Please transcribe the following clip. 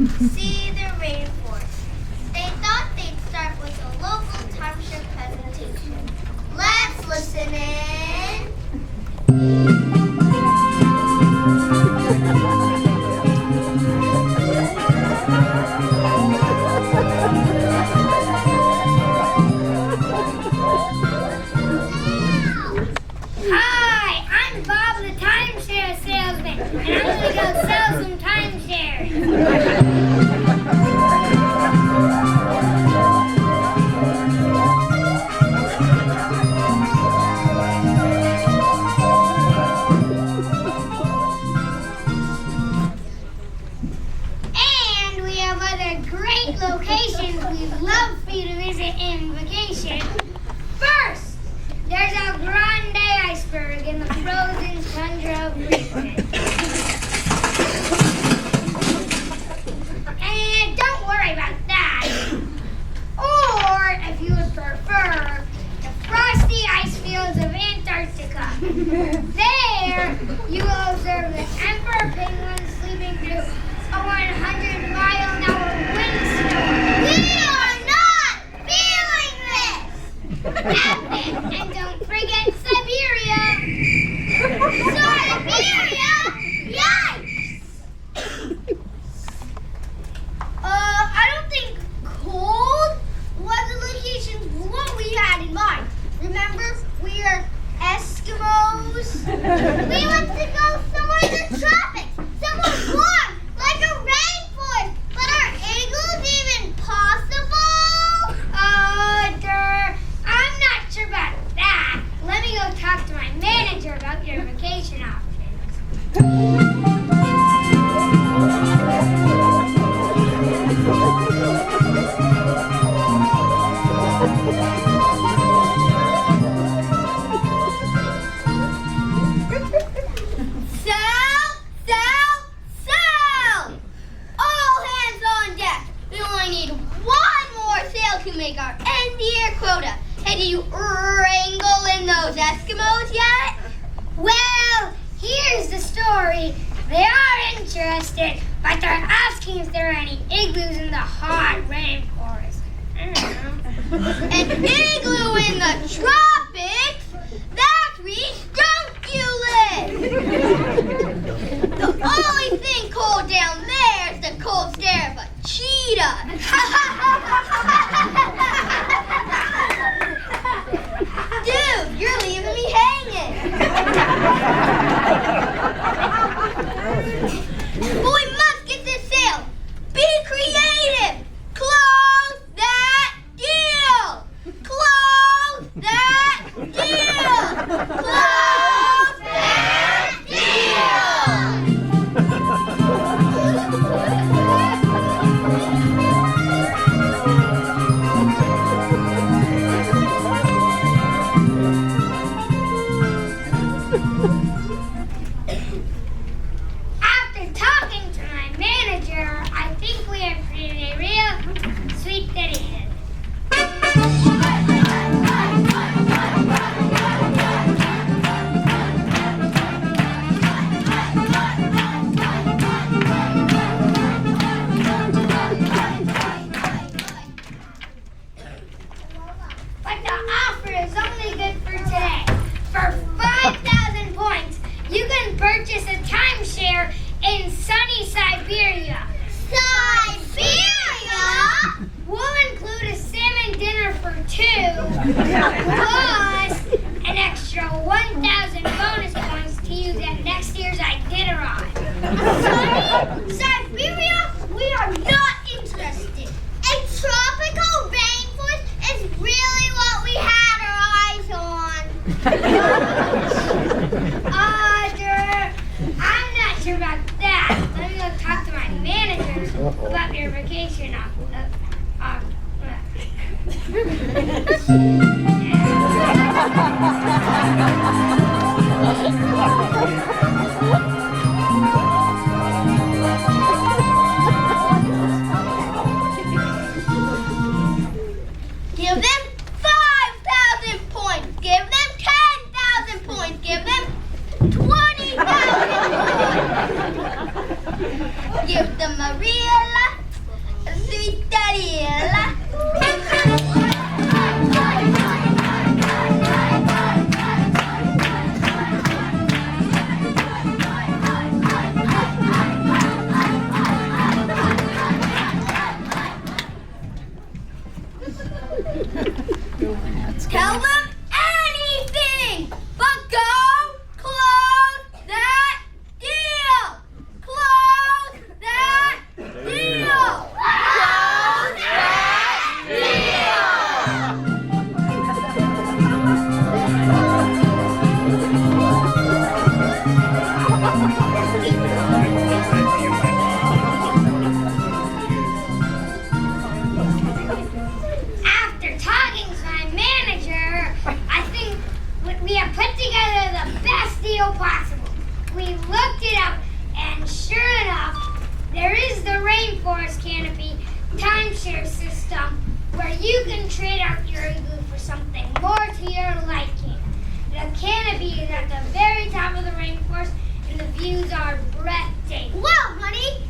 See the rainforest. They thought they'd start with a local timeshare presentation. Let's listen in. Hi, I'm Bob the timeshare salesman, and I'm gonna go sell some timeshares. And we have other great locations we'd love for you to visit in vacation. First, there's El Grande iceberg in the frozen tundra of Greenland. And don't worry about that. Or, if you would prefer, the frosty ice fields of Antarctica. There, you will observe the emperor penguin sleeping through a 100-mile-an-hour windstorm. We are not feeling this! Epic! And don't forget Siberia! Siberia? Yikes! I don't think cold was the location what we had in mind. Remember, we are Eskimos. We want to go somewhere in the tropics, somewhere warm, like a rainforest. But are igloos even possible? I'm not sure about that. Let me go talk to my manager about your vacation options. Sail! All hands on deck. We only need one more sail to make our end-year quota. Hey, did you wrangle in those Eskimos yet? Well, here's the story. They are interested, but they're asking if there are any igloos in the hot rainforest. I don't know. An igloo in the tropics? That's ridiculous! The only thing cold down there is the cold stare of a cheetah. Dude, you're leaving me hanging. But we must get this sail. Be creative. Close that deal. Close that deal. Close that After talking to my manager, I think we have created a real sweet teddy head. But the offer is only good for today. For 5,000 points, you can purchase a timeshare in sunny Siberia. Siberia? We'll include a salmon dinner for two, plus an extra 1,000 bonus points to use at next year's Iditarod. Siberia? We are not interested. A tropical rainforest is really what we had our eyes on. I'm not sure about that. Let me go talk to my manager about your vacation Give them 5,000 points. Give them 10,000 points. Give them 20,000 points. Give them a real After talking to my manager, I think we have put together the best deal possible. We looked it up, and sure enough, there is the Rainforest Canopy Timeshare system where you can trade out your igloo for something more to your liking. The canopy is at the very top of the rainforest, and the views are breathtaking. Well, honey,